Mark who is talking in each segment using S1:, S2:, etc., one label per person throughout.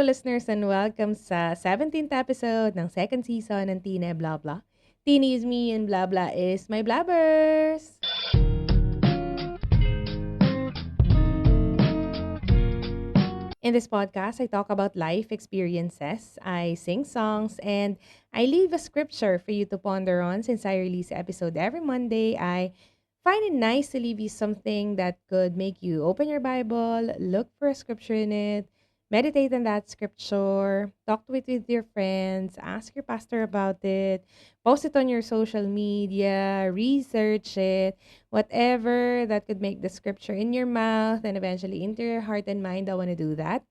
S1: Hello listeners and welcome sa 17th episode ng second season ng Tine Blah Blah. Tine is me and Blah Blah is my blabbers. In this podcast, I talk about life experiences, I sing songs, and I leave a scripture for you to ponder on. Since I release episode every Monday, I find it nice to leave you something that could make you open your Bible, look for a scripture in it, meditate on that scripture, talk to it with your friends, ask your pastor about it, post it on your social media, research it, whatever that could make the scripture in your mouth and eventually into your heart and mind. I want to do that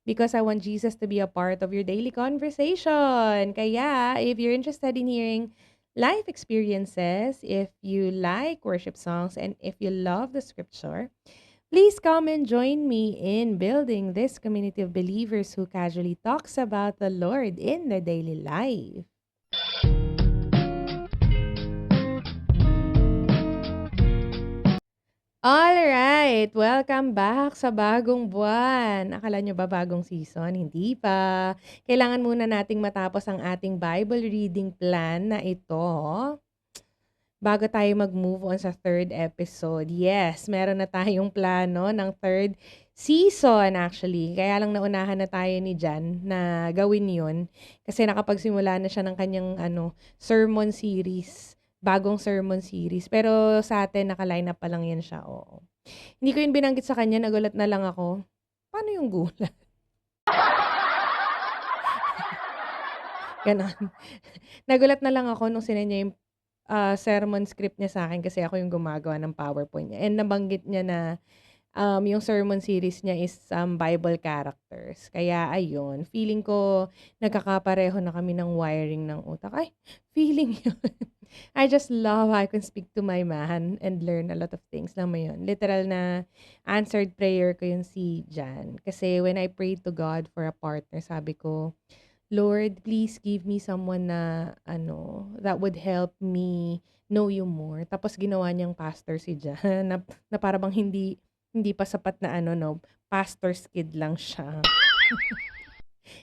S1: because I want Jesus to be a part of your daily conversation. Kaya, if you're interested in hearing life experiences, if you like worship songs, and if you love the scripture, please come and join me in building this community of believers who casually talks about the Lord in their daily life. Alright, welcome back sa bagong buwan. Akala nyo ba bagong season? Hindi pa. Kailangan muna nating matapos ang ating Bible reading plan na ito bago tayo mag-move on sa third episode. Yes, meron na tayong plano ng third season actually. Kaya lang naunahan na tayo ni Jan na gawin yun kasi nakapagsimula na siya ng kanyang sermon series. Bagong sermon series. Pero sa atin, naka-line up pa lang yan siya. Oo. Hindi ko yun binanggit sa kanya. Nagulat na lang ako. Paano yung gulat? Ganon. Nagulat na lang ako nung sinenya yung sermon script niya sa akin kasi ako yung gumagawa ng PowerPoint niya. And nabanggit niya na yung sermon series niya is Bible characters. Kaya ayun, feeling ko nagkakapareho na kami ng wiring ng utak. Ay, feeling yun. I just love how I can speak to my man and learn a lot of things. Alam mo yun, literal na answered prayer ko yun si Jan. Kasi when I prayed to God for a partner, sabi ko, Lord, please give me someone na that would help me know you more. Tapos ginawa niyang pastor si Jan na para bang hindi pa sapat na pastor's kid lang siya.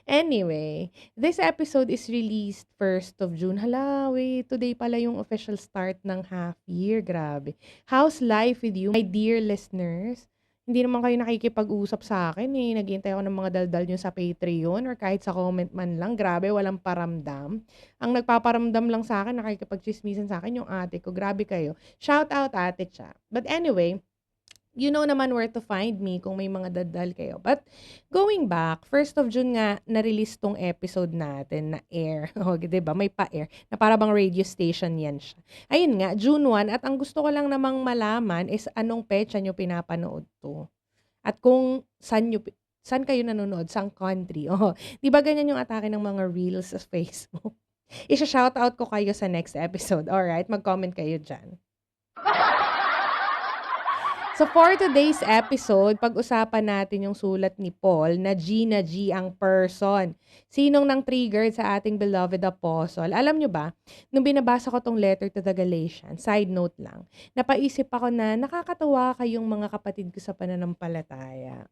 S1: Anyway, this episode is released 1st of June. Hala, wait, today pala yung official start ng half year. Grabe. How's life with you, my dear listeners? Hindi naman kayo nakikipag-usap sa akin eh. Naghihintay ako ng mga daldal nyo sa Patreon or kahit sa comment man lang. Grabe, walang paramdam. Ang nagpaparamdam lang sa akin, nakikipag-chismisan sa akin yung ate ko. Grabe kayo. Shout out ate Cha. But anyway, you know naman where to find me kung may mga dadal kayo. But going back, 1st of June nga na-release tong episode natin na air. O, diba? May pa-air. Na para bang radio station yan siya. Ayun nga, June 1. At ang gusto ko lang namang malaman is anong petsa nyo pinapanood to. At kung saan kayo nanonood, saang country. Oh, di ba ganyan yung atake ng mga reels sa Facebook? Isha-shoutout ko kayo sa next episode. Alright, mag-comment kayo dyan. So for today's episode, pag-usapan natin yung sulat ni Paul na G ang person. Sinong nang triggered sa ating beloved apostle? Alam nyo ba, nung binabasa ko tong letter to the Galatians, side note lang, napaisip ako na nakakatawa kayong mga kapatid ko sa pananampalataya.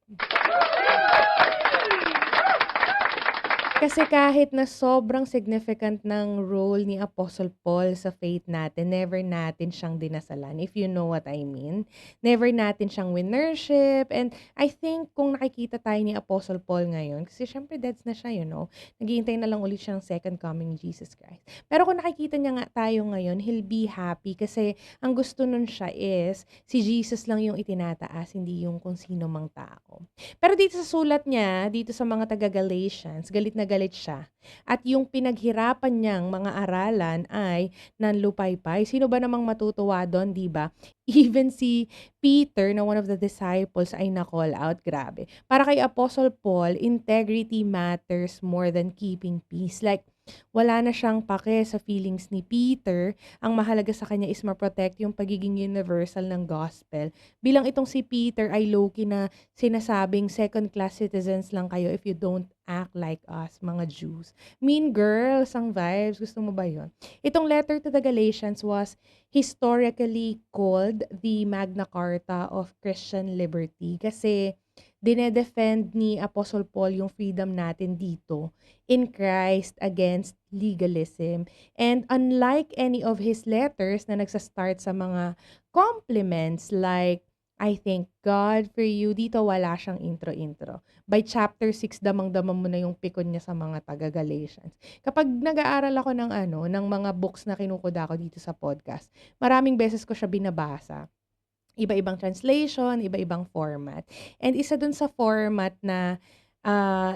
S1: Kasi kahit na sobrang significant ng role ni Apostle Paul sa faith natin, never natin siyang dinasalan, if you know what I mean. Never natin siyang winnership. And I think kung nakikita tayo ni Apostle Paul ngayon, kasi syempre deads na siya, naghihintay na lang ulit siyang second coming ni Jesus Christ. Pero kung nakikita niya nga tayo ngayon, he'll be happy kasi ang gusto nun siya is si Jesus lang yung itinataas, hindi yung kung sino mang tao. Pero dito sa sulat niya, dito sa mga taga-Galatians, galit na galit siya. At yung pinaghirapan niyang mga aralan ay nanlupaypay. Sino ba namang matutuwa doon, di ba? Even si Peter, na one of the disciples, ay na-call out. Grabe. Para kay Apostle Paul, integrity matters more than keeping peace. Like, wala na siyang pake sa feelings ni Peter. Ang mahalaga sa kanya is ma-protect yung pagiging universal ng gospel. Bilang itong si Peter ay low-key na sinasabing second-class citizens lang kayo if you don't act like us, mga Jews. Mean girls ang vibes. Gusto mo ba yun? Itong letter to the Galatians was historically called the Magna Carta of Christian Liberty kasi dinedefend ni Apostle Paul yung freedom natin dito in Christ against legalism. And unlike any of his letters na nagsastart sa mga compliments like, I thank God for you, dito wala siyang intro-intro. By chapter 6, damang-dama mo na yung pikon niya sa mga taga-Galatians. Kapag nag-aaral ako ng mga books na kinukuda ko dito sa podcast, maraming beses ko siya binabasa. Iba-ibang translation, iba-ibang format. And isa dun sa format na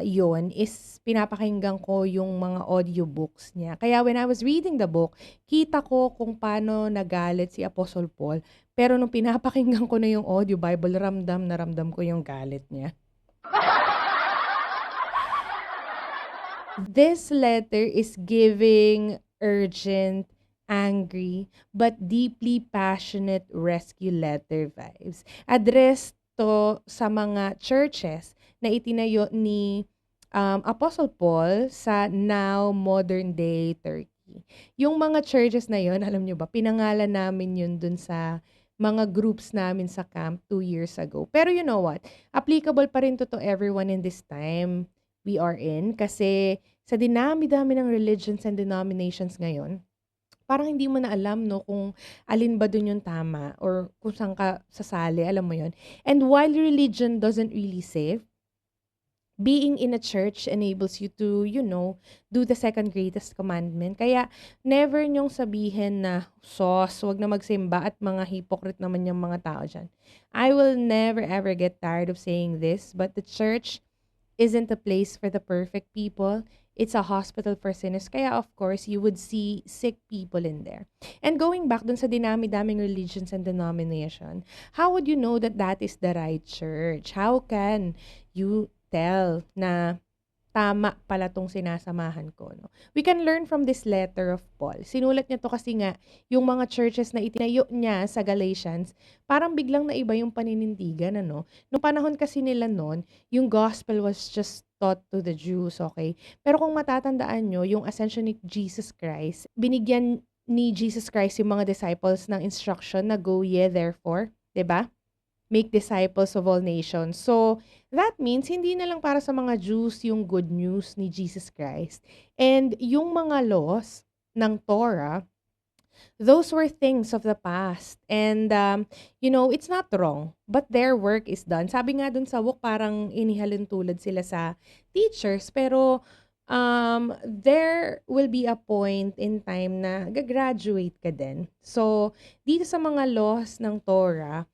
S1: yun is pinapakinggan ko yung mga audiobooks niya. Kaya when I was reading the book, kita ko kung paano nagalit si Apostle Paul. Pero nung pinapakinggan ko na yung audio Bible, ramdam na ramdam ko yung galit niya. This letter is giving urgent, angry, but deeply passionate rescue letter vibes. Addressed to sa mga churches na itinayo ni Apostle Paul sa now modern day Turkey. Yung mga churches na yon, alam nyo ba, pinangalan namin yun dun sa mga groups namin sa camp 2 years ago. Pero you know what? Applicable pa rin to everyone in this time we are in kasi sa dinami-dami ng religions and denominations ngayon, parang hindi mo na alam no kung alin ba dun yung tama or kung saan ka sasali, alam mo yon. And while religion doesn't really save, being in a church enables you to, do the second greatest commandment. Kaya, never niyong sabihin na, sos, wag na magsimba at mga hypocrite naman yung mga tao dyan. I will never ever get tired of saying this, but the church isn't a place for the perfect people. It's a hospital for sinners. Kaya, of course, you would see sick people in there. And going back dun sa dinami-daming religions and denomination, how would you know that that is the right church? How can you tell na tama pala tong sinasamahan ko, no? We can learn from this letter of Paul. Sinulat niya to kasi nga, yung mga churches na itinayo niya sa Galatians, parang biglang naiba yung paninindigan, ano? Nung panahon kasi nila noon, yung gospel was just taught to the Jews, okay? Pero kung matatandaan nyo, yung ascension ni Jesus Christ, binigyan ni Jesus Christ yung mga disciples ng instruction na go ye therefore, 'di ba? Make disciples of all nations. So, that means hindi na lang para sa mga Jews yung good news ni Jesus Christ. And yung mga laws ng Torah, those were things of the past. And, it's not wrong. But their work is done. Sabi nga dun sa book, parang inihalin tulad sila sa teachers. Pero, there will be a point in time na gagraduate ka din. So, dito sa mga laws ng Torah,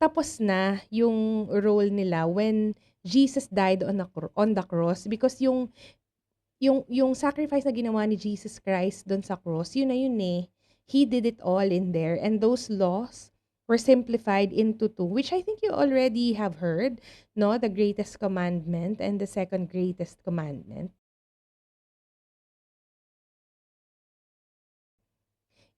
S1: tapos na yung role nila when Jesus died on the cross because yung sacrifice na ginawa ni Jesus Christ doon sa cross, yun na yun eh. He did it all in there and those laws were simplified into two, which I think you already have heard, no? The greatest commandment and the second greatest commandment.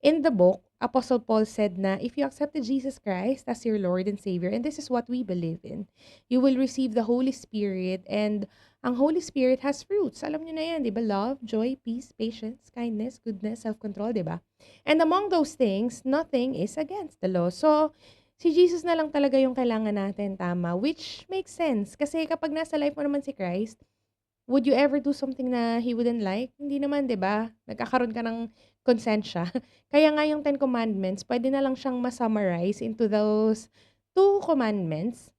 S1: In the book, Apostle Paul said na if you accepted Jesus Christ as your Lord and Savior, and this is what we believe in, you will receive the Holy Spirit, and ang Holy Spirit has fruits. Alam niyo na yan, di ba? Love, joy, peace, patience, kindness, goodness, self-control, di ba? And among those things, nothing is against the law. So, si Jesus na lang talaga yung kailangan natin, tama, which makes sense. Kasi kapag nasa life mo naman si Christ, would you ever do something na he wouldn't like? Hindi naman, 'di ba? Nagkakaroon ka ng konsensya. Kaya nga yung 10 commandments, pwede na lang siyang ma-summarize into those 2 commandments.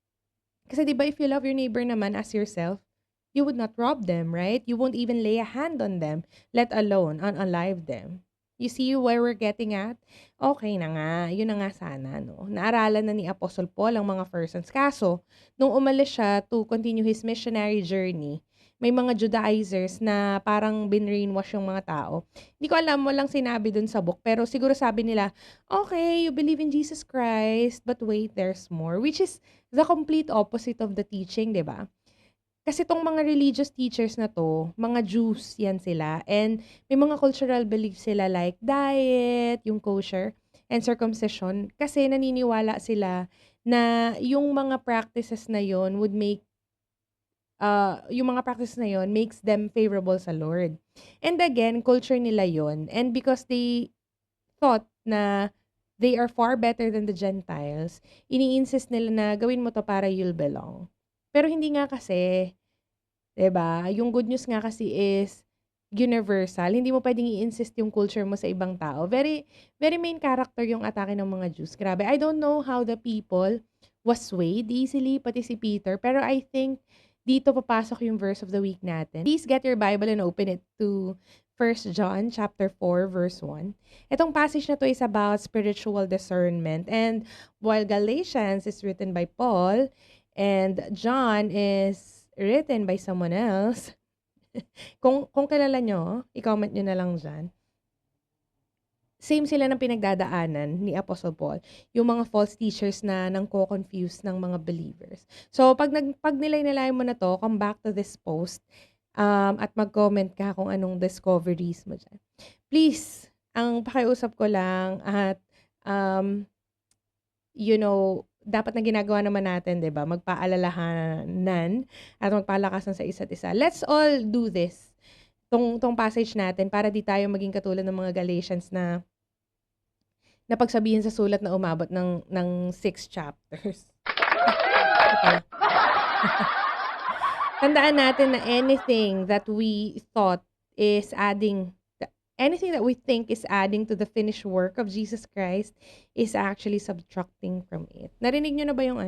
S1: Kasi 'di ba if you love your neighbor naman as yourself, you would not rob them, right? You won't even lay a hand on them, let alone unalive them. You see where we're getting at? Okay na nga, yun na nga sana, no? Naaralan na ni Apostle Paul ang mga persons. Kaso, nung umalis siya to continue his missionary journey, may mga Judaizers na parang binrainwash yung mga tao. Hindi ko alam, walang sinabi dun sa book, pero siguro sabi nila, okay, you believe in Jesus Christ, but wait, there's more. Which is the complete opposite of the teaching, di ba? Kasi tong mga religious teachers na to, mga Jews yan sila. And may mga cultural beliefs sila like diet, yung kosher, and circumcision. Kasi naniniwala sila na yung mga practices na yon would make yung mga practice na yon makes them favorable sa Lord. And again, culture nila yon. And because they thought na they are far better than the Gentiles, ini-insist nila na gawin mo to para you'll belong. Pero hindi nga kasi, 'di ba? Yung good news nga kasi is universal. Hindi mo pwedeng i-insist yung culture mo sa ibang tao. Very very main character yung atake ng mga Jews. Grabe. I don't know how the people was swayed easily, pati si Peter. Pero I think dito papasok yung verse of the week natin. Please get your Bible and open it to 1 John chapter 4 verse 1. Itong passage na to is about spiritual discernment. And while Galatians is written by Paul and John is written by someone else, kung kilala nyo, i-comment nyo na lang dyan. Same sila ng pinagdadaanan ni Apostle Paul, yung mga false teachers na nangko-confuse ng mga believers. So, pag nilay-nilay mo na to, come back to this post at mag-comment ka kung anong discoveries mo dyan. Please, ang pakiusap ko lang at dapat na ginagawa naman natin, 'di ba? Magpaalalahanan at magpalakasan sa isa't isa. Let's all do this. Tong passage natin para di tayo maging katulad ng mga Galatians na napagsabihan sa sulat na umabot ng 6 chapters. Ito. Tandaan natin na anything that we think is adding to the finished work of Jesus Christ is actually subtracting from it. Narinig nyo na ba yung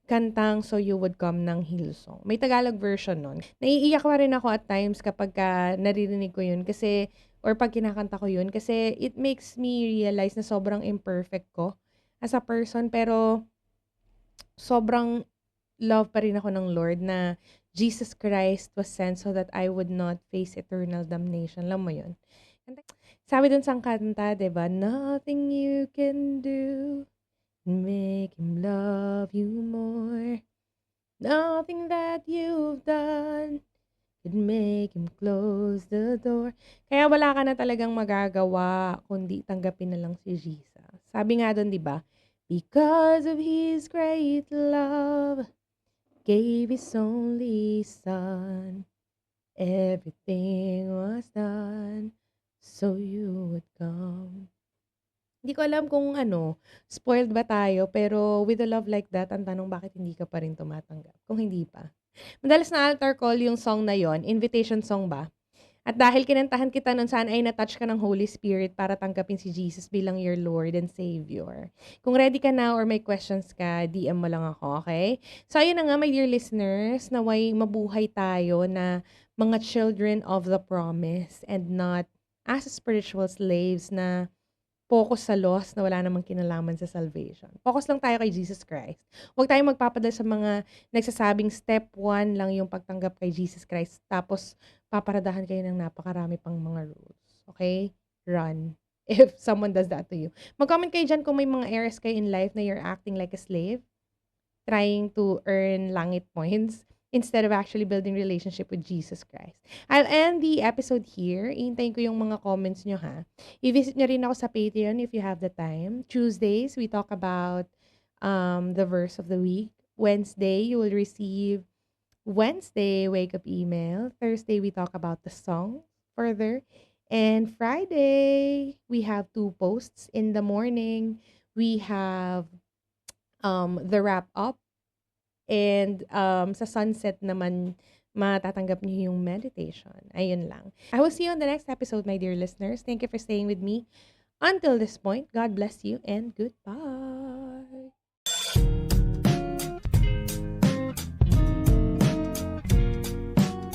S1: kantang So You Would Come ng Hillsong? May Tagalog version nun. Naiiyak pa rin ako at times kapag naririnig ko yun kasi, or pag kinakanta ko yun, kasi it makes me realize na sobrang imperfect ko as a person, pero sobrang love pa rin ako ng Lord na Jesus Christ was sent so that I would not face eternal damnation. Alam mo yun? Sabi dun sa kanta, diba? Nothing you can do make him love you more. Nothing that you've done could make him close the door. Kaya wala ka na talagang magagawa kundi tanggapin na lang si Jesus. Sabi nga dun, diba? Because of his great love, gave his only son. Everything was done so you would come. Hindi ko alam kung spoiled ba tayo, pero with a love like that, ang tanong bakit hindi ka pa rin tumatanggap? Kung hindi pa. Madalas na altar call yung song na yon, invitation song ba? At dahil kinantahan kita nun, saan ay na-touch ka ng Holy Spirit para tanggapin si Jesus bilang your Lord and Savior. Kung ready ka na or may questions ka, DM mo lang ako, okay? So ayun na nga, my dear listeners, naway mabuhay tayo na mga children of the promise and not as spiritual slaves na focus sa loss na wala namang kinalaman sa salvation. Focus lang tayo kay Jesus Christ. Huwag tayong magpapadala sa mga nagsasabing step 1 lang yung pagtanggap kay Jesus Christ, tapos paparadahan kayo ng napakarami pang mga rules. Okay? Run. If someone does that to you. Mag-comment kayo dyan kung may mga areas kayo in life na you're acting like a slave, trying to earn langit points, instead of actually building relationship with Jesus Christ. I'll end the episode here. Ihintayin ko yung mga comments nyo, ha. I-visit nyo rin ako sa Patreon if you have the time. Tuesdays, we talk about the verse of the week. Wednesday, you will receive Wednesday wake-up email. Thursday, we talk about the song further. And Friday, we have 2 posts. In the morning, we have the wrap-up. And sa sunset naman, matatanggap niyo yung meditation. Ayun lang. I will see you on the next episode, my dear listeners. Thank you for staying with me until this point. God bless you and goodbye.